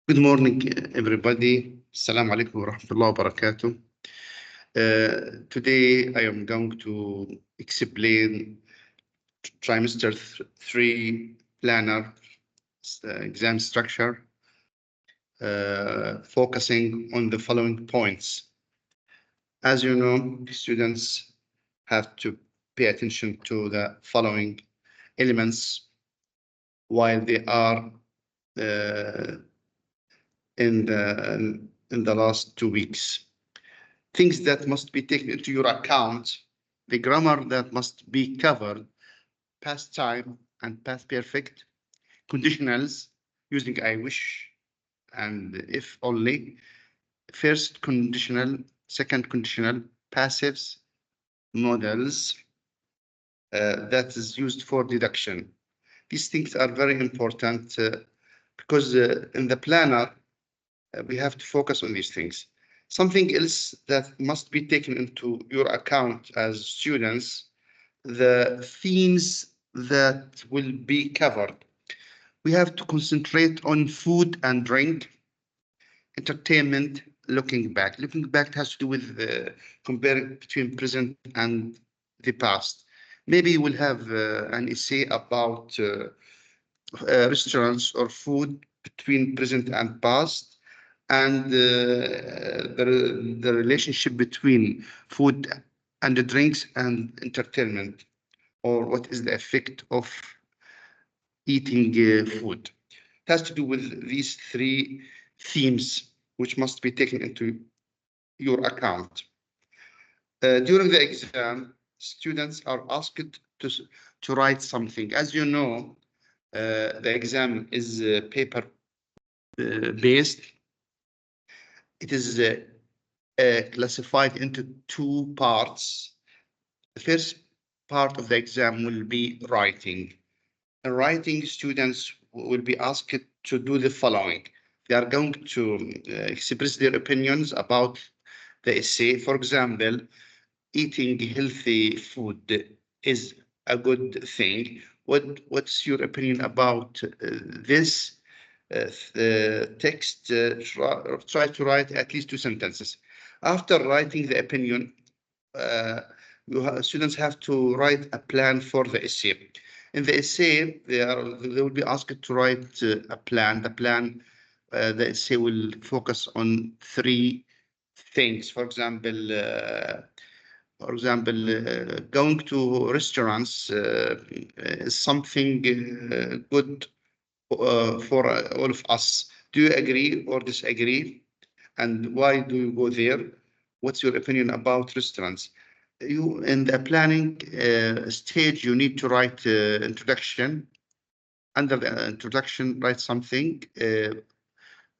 Good morning, everybody. Assalamu alaikum wa rahmatullahi wa barakatuh. Today, I am going to explain trimester 3 planner exam structure, focusing on the following points. As you know, students have to pay attention to the following elements while they are in the last 2 weeks. Things that must be taken into your account: the grammar that must be covered, past time and past perfect, conditionals using I wish and if only, first conditional, second conditional, passives, models that is used for deduction. These things are very important because in the planner, we have to focus on these things. Something else that must be taken into your account as students, the themes that will be covered. We have to concentrate on food and drink, entertainment, looking back. Looking back has to do with comparing between present and the past. Maybe you will have an essay about restaurants or food between present and past, and the relationship between food and the drinks and entertainment, or what is the effect of eating food. It has to do with these three themes, which must be taken into your account. During the exam, students are asked to write something. As you know, the exam is paper based. It is classified into two parts. The first part of the exam will be writing. In writing, students will be asked to do the following. They are going to express their opinions about the essay. For example, eating healthy food is a good thing. What's your opinion about this text? Try to write at least 2 sentences. After writing the opinion, students have to write a plan for the essay. In the essay, they will be asked to write a plan. The essay will focus on 3 things. For example, going to restaurants is something good for all of us. Do you agree or disagree? And why do you go there? What's your opinion about restaurants? You, in the planning stage, you need to write introduction. Under the introduction, write something.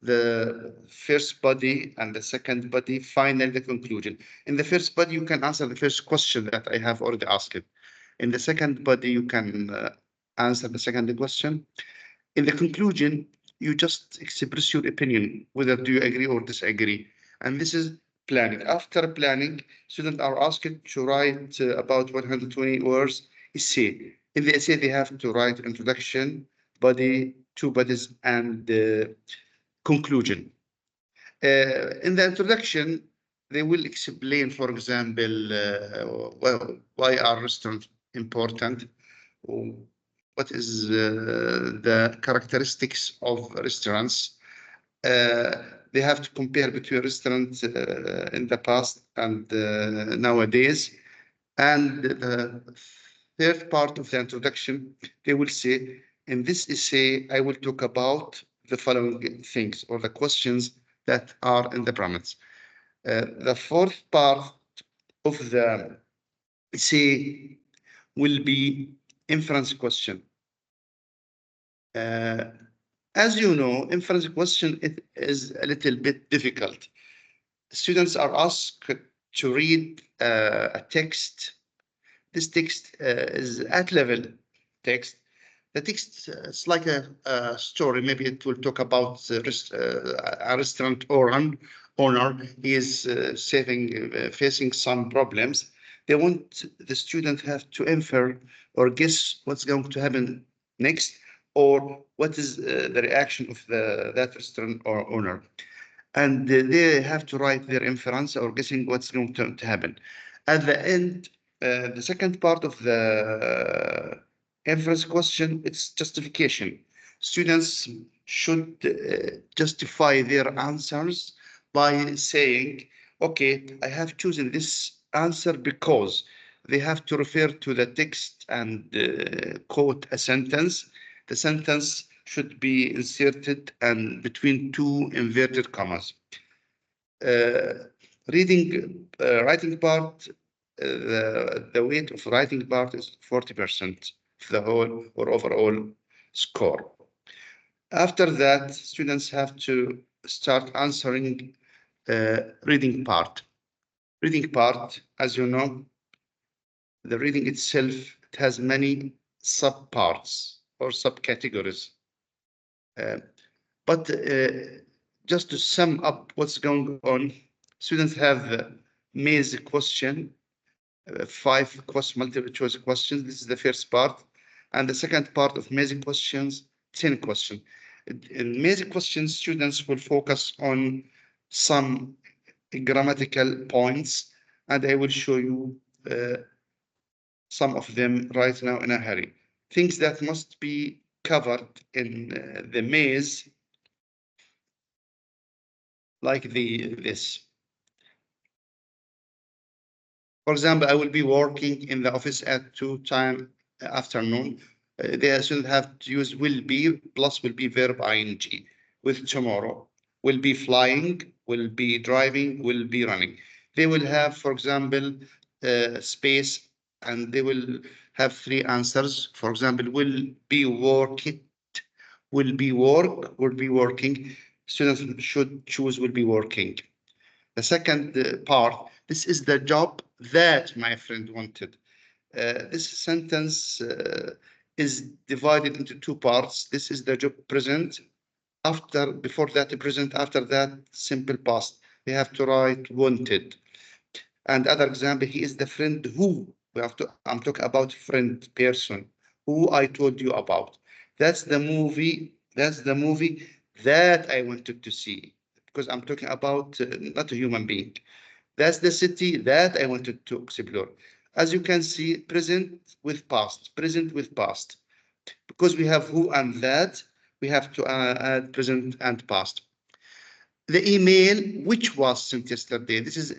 The first body and the second body, finally the conclusion. In the first body, you can answer the first question that I have already asked. In the second body, you can answer the second question. In the conclusion, you just express your opinion, whether do you agree or disagree. And this is planning. After planning, students are asked to write about 120 words essay. In the essay, they have to write introduction, body, 2 bodies, and conclusion. In the introduction, they will explain, for example, why are restaurants important? What is the characteristics of restaurants? They have to compare between restaurants in the past and nowadays. And the third part of the introduction, they will say, in this essay, I will talk about the following things or the questions that are in the parameters. The fourth part of the essay will be inference question. As you know, inference question is a little bit difficult. Students are asked to read a text. This text is at-level text. The text is like a story. Maybe it will talk about a restaurant owner. He is facing some problems. They want the student have to infer or guess what's going to happen next, or what is the reaction of that restaurant or owner. And they have to write their inference or guessing what's going to happen. At the end, the second part of the inference question, it's justification. Students should justify their answers by saying, okay, I have chosen this answer because they have to refer to the text and quote a sentence. The sentence should be inserted and between two inverted commas. Writing part, the weight of writing part is 40% of the whole or overall score. After that, students have to start answering reading part. Reading part, as you know, the reading itself, it has many subparts or subcategories. But just to sum up what's going on, students have maze question, 5 multiple choice questions. This is the first part. And the second part of maze questions, 10 questions. In maze questions, students will focus on some grammatical points, and I will show you some of them right now in a hurry. Things that must be covered in the maze, like this. For example, I will be working in the office at 2 afternoon. They should have to use will be plus will be verb ing with tomorrow. Will be flying, will be driving, will be running. They will have, for example, space, and they will have 3 answers. For example, will be working, will be work, will be working. Students should choose will be working. The second part, this is the job that my friend wanted. This sentence is divided into 2 parts. This is the job present, before that present, after that simple past. We have to write wanted. And other example, he is the friend who, I'm talking about friend, person, who I told you about. That's the movie that I wanted to see, because I'm talking about not a human being. That's the city that I wanted to explore. As you can see, present with past, Because we have who and that, we have to add present and past. The email, which was sent yesterday, this is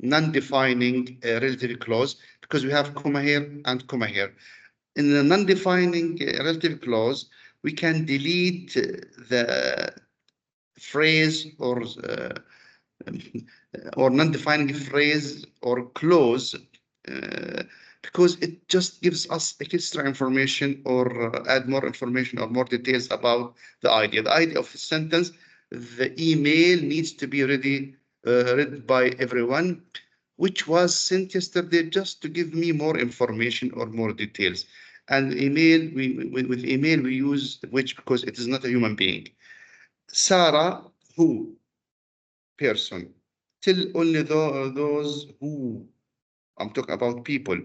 non-defining relative clause, because we have comma here and comma here. In the non-defining relative clause, we can delete the phrase or non-defining phrase or clause because it just gives us extra information or add more information or more details about the idea. The idea of the sentence, the email needs to be read by everyone, which was sent yesterday, just to give me more information or more details. And email, with email, we use which because it is not a human being. Sarah, who? Person. Till only those who. I'm talking about people.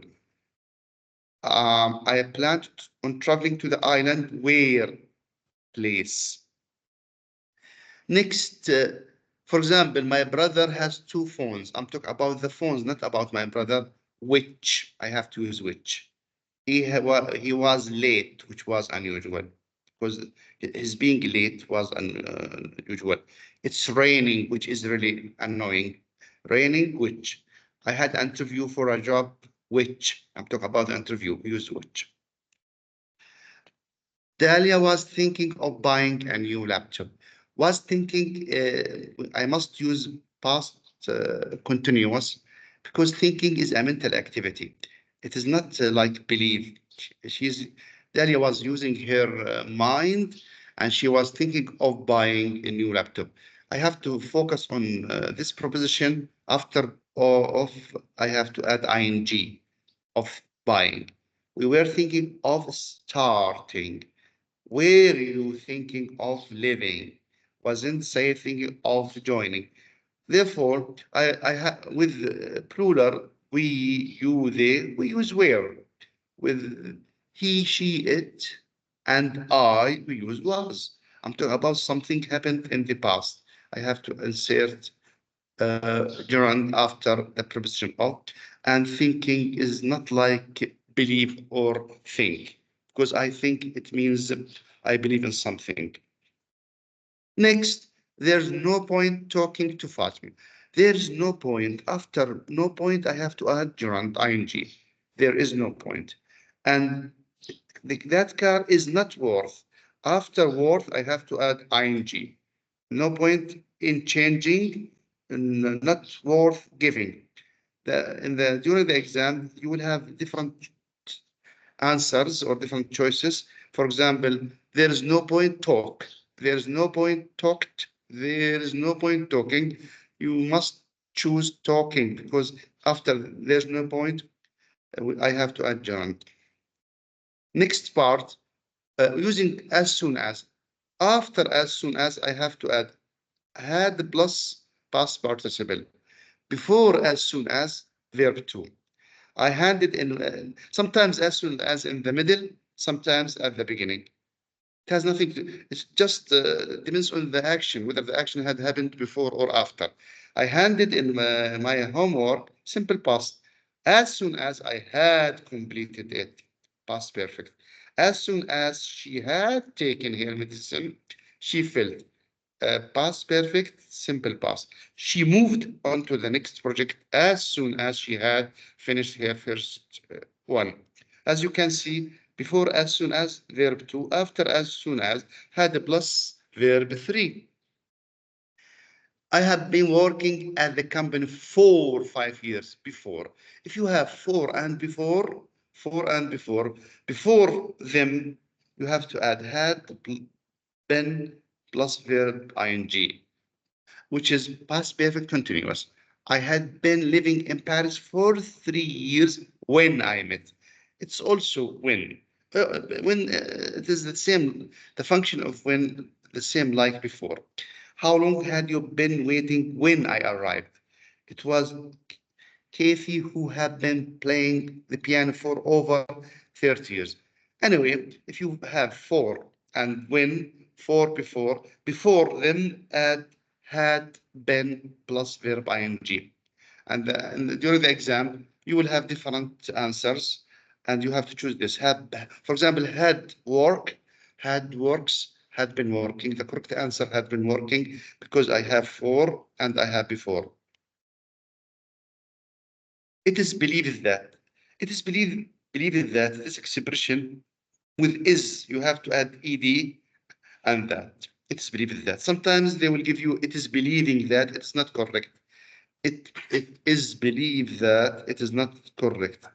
I planned on traveling to the island. Where? Place. Next, for example, my brother has 2 phones. I'm talking about the phones, not about my brother. Which? I have to use which. He was late, which was unusual, because his being late was unusual. It's raining, which is really annoying. Raining, which. I had an interview for a job, which. I'm talking about the interview, use which. Dahlia was thinking of buying a new laptop. Was thinking, I must use past continuous, because thinking is a mental activity. It is not like believe. Dahlia was using her mind, and she was thinking of buying a new laptop. I have to focus on this proposition. After of, I have to add ing of buying. We were thinking of starting. Were you thinking of living? Wasn't say thinking of joining. Therefore, with plural, we, you, they, we use where. With he, she, it, and I, we use was. I'm talking about something happened in the past. I have to insert during after the preposition of, and thinking is not like believe or think, because I think it means I believe in something. Next, there's no point talking to Fatima. There's no point. After no point, I have to add gerund ing. There is no point. And that car is not worth. After worth, I have to add ing. No point in changing, not worth giving. During the exam, you will have different answers or different choices. For example, there is no point talk. There is no point talked. There is no point talking. You must choose talking because after there's no point, I have to add gerund. Next part, using as soon as. After as soon as, I have to add had plus past participle. Before as soon as, verb 2. I hand it in sometimes as soon as in the middle, sometimes at the beginning. It has nothing to, it's just depends on the action, whether the action had happened before or after. I handed in my homework, simple past, as soon as I had completed it, past perfect. As soon as she had taken her medicine, she felt past perfect, simple past. She moved on to the next project as soon as she had finished her first one. As you can see, before as soon as, verb 2, after as soon as, had a plus verb 3. I have been working at the company for 5 years before. If you have four and before them, you have to add had, been, plus verb ing, which is past perfect continuous. I had been living in Paris for 3 years when I met. It's also when. When it is the same, the function of when the same like before. How long had you been waiting when I arrived? It was Kathy who had been playing the piano for over 30 years. Anyway, if you have for and when, for before them add had been plus verb ing. And during the exam, you will have different answers and you have to choose this. Had, for example, had work, had works, had been working. The correct answer had been working because I have for and I have before. It is believed that. It is believed that this expression with is, you have to add ed and that. It is believed that. Sometimes they will give you it is believing that. It's not correct. It is believed that. It is not correct.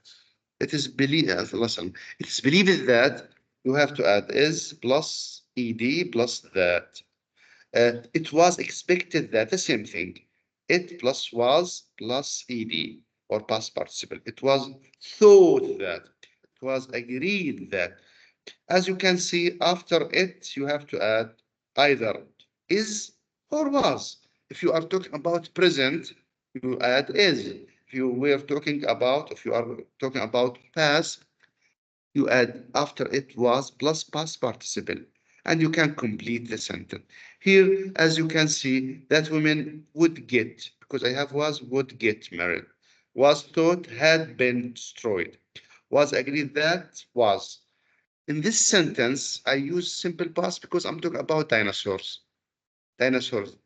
It is believed. Listen. It is believed that you have to add is plus ed plus that. It was expected that the same thing. It plus was plus ed or past participle. It was thought that. It was agreed that. As you can see, after it, you have to add either is or was. If you are talking about present, you add is. If you are talking about past, you add after it was plus past participle, and you can complete the sentence. Here, as you can see, that women would get, because I have was, would get married. Was thought had been destroyed. Was agreed that was. In this sentence, I use simple past because I'm talking about dinosaurs. Dinosaurs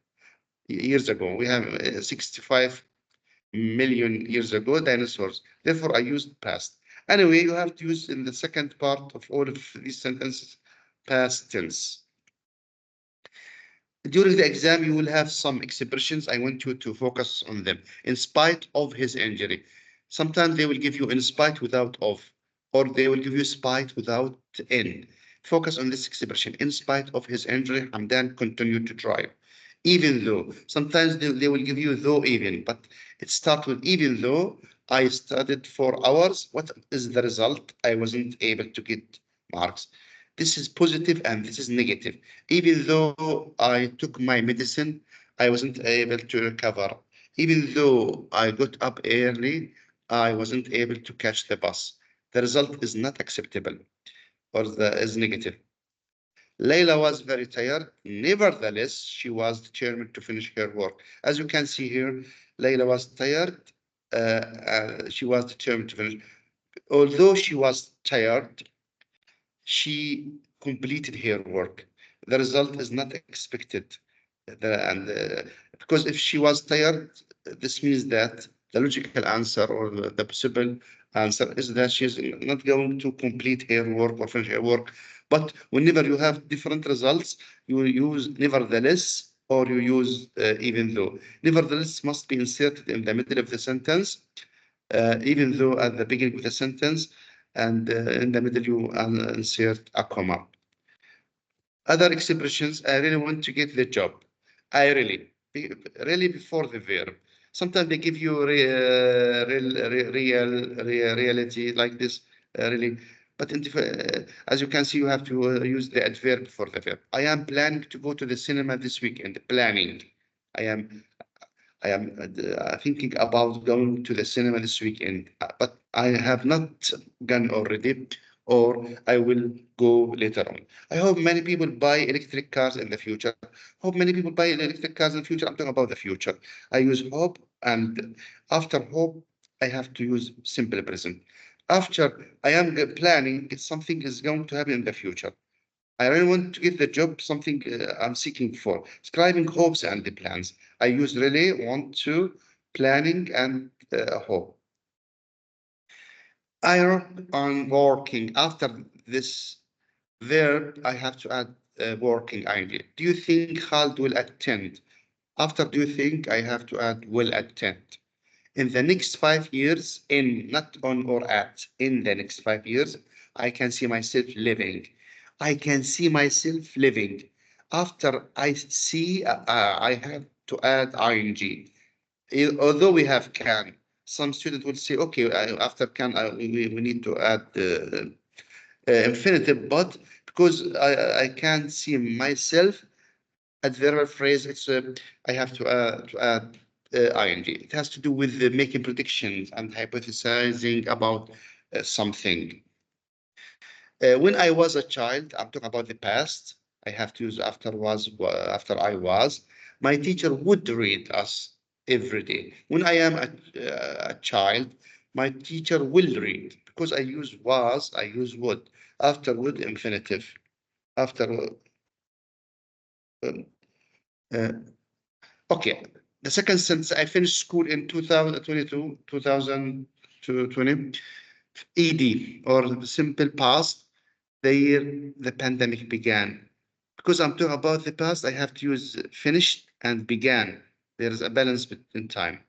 years ago. We have 65 million years ago dinosaurs. Therefore, I used past. Anyway, you have to use in the second part of all of these sentences past tense. During the exam, you will have some expressions. I want you to focus on them. In spite of his injury. Sometimes they will give you in spite without of, or they will give you spite without in. Focus on this expression. In spite of his injury, Hamdan continued to try. Even though, sometimes they will give you though even, but it starts with even though I studied 4 hours, what is the result? I wasn't able to get marks. This is positive and this is negative. Even though I took my medicine, I wasn't able to recover. Even though I got up early, I wasn't able to catch the bus. The result is not acceptable or is negative. Layla was very tired. Nevertheless, she was determined to finish her work. As you can see here, Layla was tired. She was determined to finish. Although she was tired, she completed her work. The result is not expected. Because if she was tired, this means that the logical answer or the possible answer is that she's not going to complete her work or finish her work. But whenever you have different results, you will use nevertheless or you use even though. Nevertheless must be inserted in the middle of the sentence, even though at the beginning of the sentence, and in the middle you insert a comma. Other expressions, I really want to get the job. I really, really before the verb. Sometimes they give you reality like this, really. But as you can see, you have to use the adverb before the verb. I am planning to go to the cinema this weekend. Planning. I am thinking about going to the cinema this weekend, but I have not gone already, or I will go later on. I hope many people buy electric cars in the future. Hope many people buy electric cars in the future. I'm talking about the future. I use hope, and after hope, I have to use simple present. After I am planning, something is going to happen in the future. I really want to get the job, something I'm seeking for. Describing hopes and the plans. I use really, want to, planning, and hope. I on working. After this verb, I have to add working ing. Do you think Khalid will attend? After do you think, I have to add will attend. In the next 5 years, in, not on or at, in the next 5 years, I can see myself living. I can see myself living. After I see, I have to add ing. Although we have can, some student will say, okay, after can, we need to add infinitive, but because I can see myself, adverbial phrase, it's I have to add ing. It has to do with making predictions and hypothesizing about something. When I was a child, I'm talking about the past. I have to use after was, after I was. My teacher would read us every day. When I am a child, my teacher will read. Because I use was, I use would. After would, infinitive. After um, uh, okay, the second sentence, I finished school in 2022, 2020, ED, or the simple past, the year the pandemic began. Because I'm talking about the past, I have to use finished and began. There is a balance in time.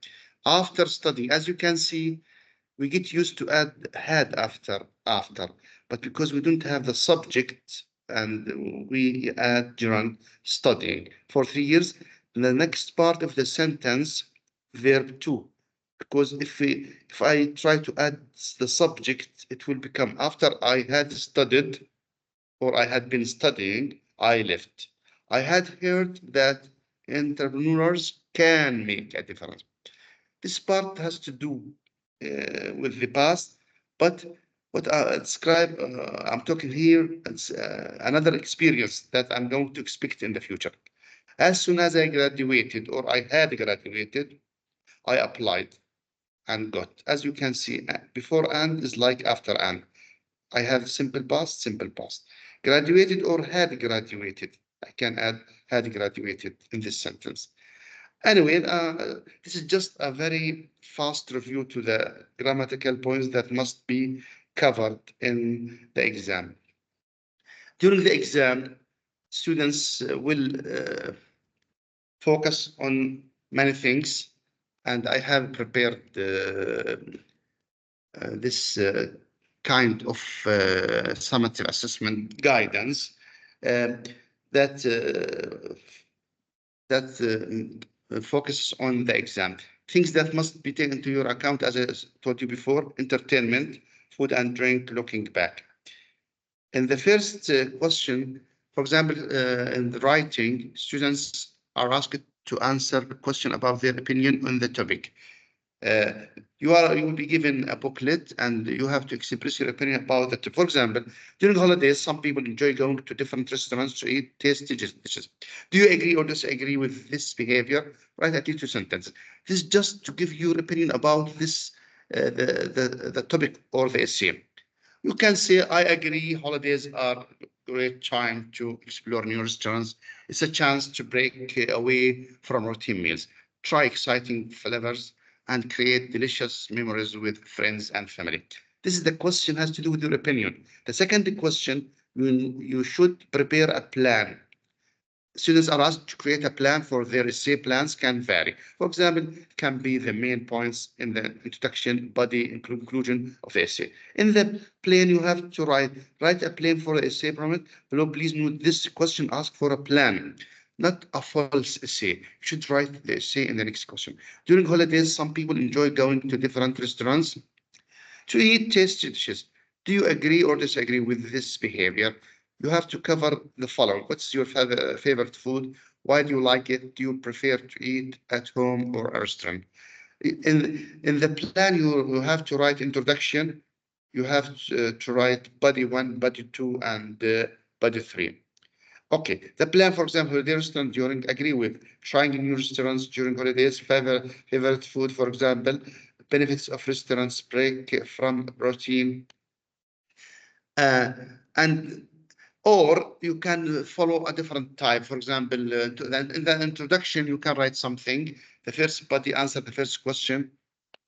After studying, as you can see, we get used to add had after, but because we don't have the subject and we add during studying for 3 years, the next part of the sentence, verb to, because if I try to add the subject, it will become after I had studied or I had been studying, I left. I had heard that entrepreneurs can make a difference. This part has to do with the past, but what I describe, I'm talking here, it's another experience that I'm going to expect in the future. As soon as I graduated or I had graduated, I applied and got. As you can see, before and is like after and. I have simple past, simple past. Graduated or had graduated. I can add had graduated in this sentence. Anyway, this is just a very fast review to the grammatical points that must be covered in the exam. During the exam, students will focus on many things, and I have prepared this kind of summative assessment guidance uh, that focuses on the exam. Things that must be taken into your account, as I told you before: entertainment, food and drink, looking back. In the first question, for example, in the writing, students are asked to answer a question about their opinion on the topic. You will be given a booklet and you have to express your opinion about it. For example, during holidays, some people enjoy going to different restaurants to eat tasty dishes. Do you agree or disagree with this behavior? Write at least 2 sentences. This is just to give your opinion about this, the topic or the essay. You can say, I agree, holidays are a great time to explore new restaurants. It's a chance to break away from routine meals, try exciting flavors, and create delicious memories with friends and family. This is the question has to do with your opinion. The second question, you should prepare a plan. Students are asked to create a plan for their essay. Plans can vary. For example, it can be the main points in the introduction, body, and conclusion of the essay. In the plan, you have to write a plan for the essay. Below, please note this question asks for a plan, not a false essay. You should write the essay in the next question. During holidays, some people enjoy going to different restaurants to eat tasty dishes. Do you agree or disagree with this behavior? You have to cover the following. What's your favorite food? Why do you like it? Do you prefer to eat at home or a restaurant? In the plan, you have to write introduction. You have to write body 1, body 2, and body 3. Okay, the plan, for example, the restaurant during, agree with trying new restaurants during holidays, favorite food, for example, benefits of restaurants, break from routine, uh, and or you can follow a different type. For example, in the introduction, you can write something. The first body answer the first question.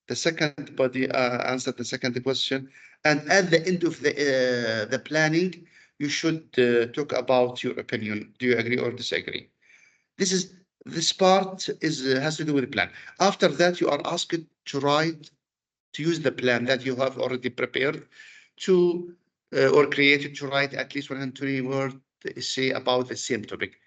The second body answer the second question. And at the end of the planning, you should talk about your opinion. Do you agree or disagree? This part has to do with the plan. After that, you are asked to use the plan that you have already prepared to or created to write at least 120 word essay about the same topic.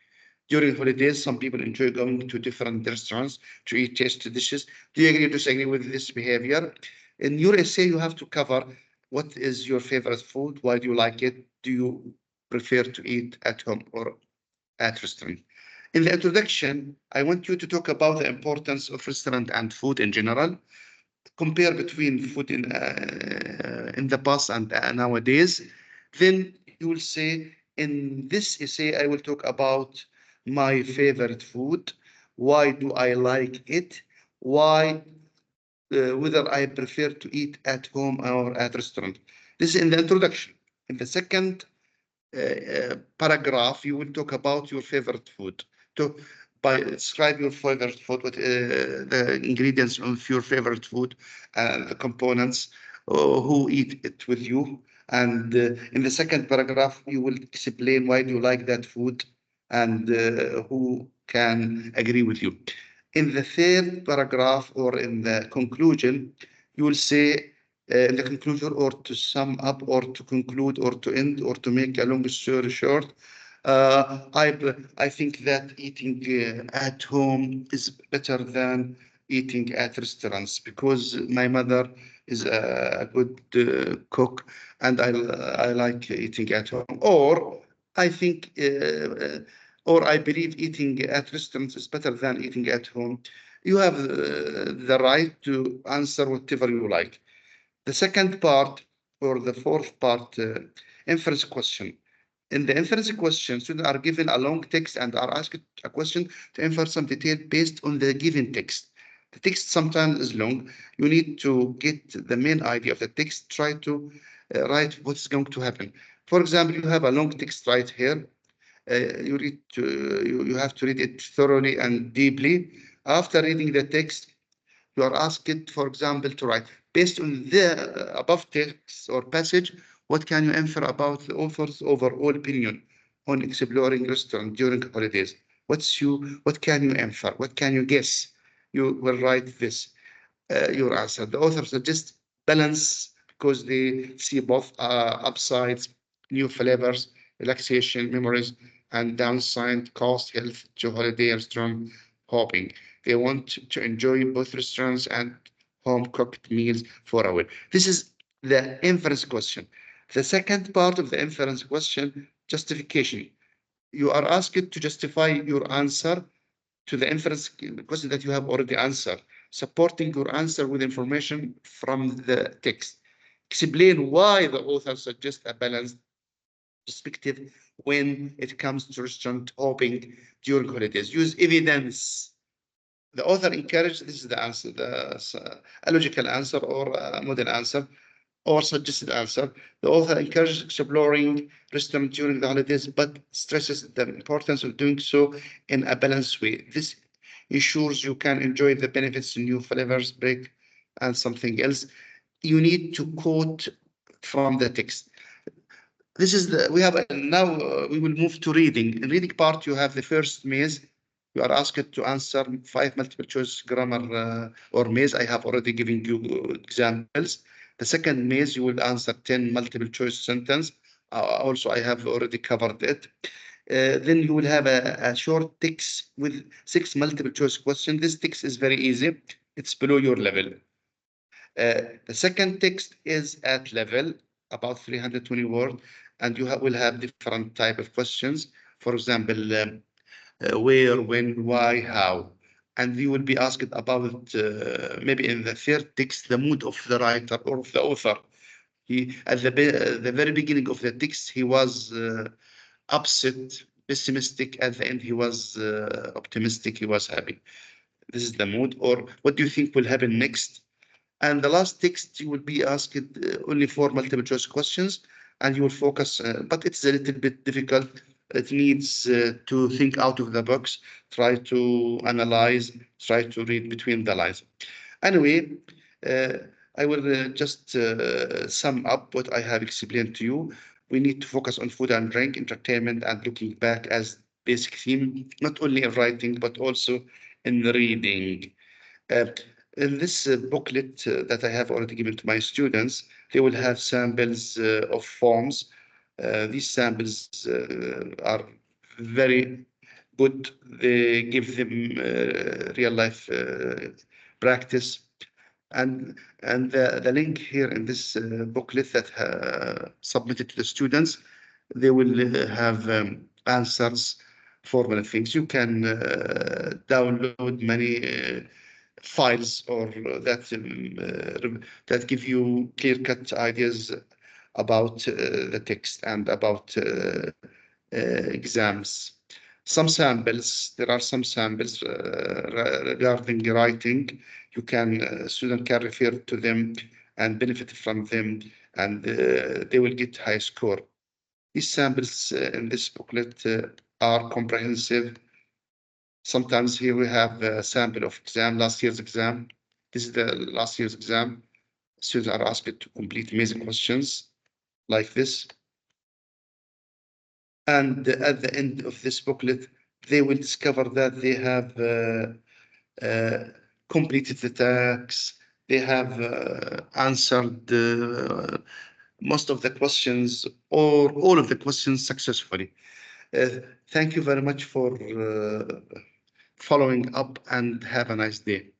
During holidays, some people enjoy going to different restaurants to eat tasty dishes. Do you agree or disagree with this behavior? In your essay, you have to cover what is your favorite food, why do you like it, do you prefer to eat at home or at restaurant. In the introduction, I want you to talk about the importance of restaurant and food in general. Compare between food in the past and nowadays. Then you will say, in this essay, I will talk about my favorite food. Why do I like it? Why, whether I prefer to eat at home or at restaurant. This is in the introduction. In the second paragraph, you will talk about your favorite food. To describe your favorite food, what the ingredients of your favorite food, the components, who eat it with you. And in the second paragraph, you will explain why do you like that food and who can agree with you. In the third paragraph or in the conclusion, you will say in the conclusion, or to sum up, or to conclude, or to end, or to make a long story short, I think that eating at home is better than eating at restaurants because my mother is a good cook and I like eating at home. Or I think, or I believe eating at restaurants is better than eating at home. You have the right to answer whatever you like. The second part or the fourth part, inference question. In the inference question, students are given a long text and are asked a question to infer some detail based on the given text. The text sometimes is long. You need to get the main idea of the text, try to write what's going to happen. For example, you have a long text right here. You have to read it thoroughly and deeply. After reading the text, you are asked, for example, to write, based on the above text or passage, what can you infer about the author's overall opinion on exploring restaurant during holidays? What can you infer? What can you guess? You will write this, your answer. The author suggests balance because they see both upsides, new flavors, relaxation, memories, and downside, cost, health to holiday restaurant hopping. They want to enjoy both restaurants and home cooked meals for a week. This is the inference question. The second part of the inference question, justification. You are asked to justify your answer to the inference question that you have already answered. supporting your answer with information from the text. Explain why the author suggests a balanced perspective when it comes to restaurant hopping during holidays. Use evidence. The author encouraged, this is the answer, a logical answer or a model answer or suggested answer. The author encourages exploring restaurant during the holidays, but stresses the importance of doing so in a balanced way. This ensures you can enjoy the benefits, new flavors, break, and something else. You need to quote from the text. This is we have now we will move to reading. In reading part, you have the first maze. You are asked to answer 5 multiple choice grammar or maze. I have already given you examples. The second maze, you will answer 10 multiple choice sentence. Also, I have already covered it. Then you will have a short text with 6 multiple choice questions. This text is very easy. It's below your level. The second text is at level, about 320 words, and you will have different type of questions. For example, where, when, why, how. And you will be asked about, maybe in the third text, the mood of the writer or of the author. He, at the very beginning of the text, he was upset, pessimistic. At the end, he was optimistic, he was happy. This is the mood. Or what do you think will happen next? And the last text, you will be asked only 4 multiple choice questions, and you will focus, but it's a little bit difficult. It needs to think out of the box, try to analyze, try to read between the lines. Anyway, I will just sum up what I have explained to you. We need to focus on food and drink, entertainment, and looking back as basic theme, not only in writing, but also in reading. In this booklet that I have already given to my students, they will have samples of forms. These samples are very good. They give them real life practice. And the link here in this booklet that submitted to the students, they will have answers for many things. You can download many files or that give you clear-cut ideas about the text and about exams. Some samples, there are some samples regarding writing. You can, student can refer to them and benefit from them, and they will get high score. These samples in this booklet are comprehensive. Sometimes here we have a sample of exam, last year's exam. This is the last year's exam. Students are asked to complete amazing questions like this. And at the end of this booklet, they will discover that they have completed the tasks. They have answered most of the questions or all of the questions successfully. Thank you very much for following up, and have a nice day.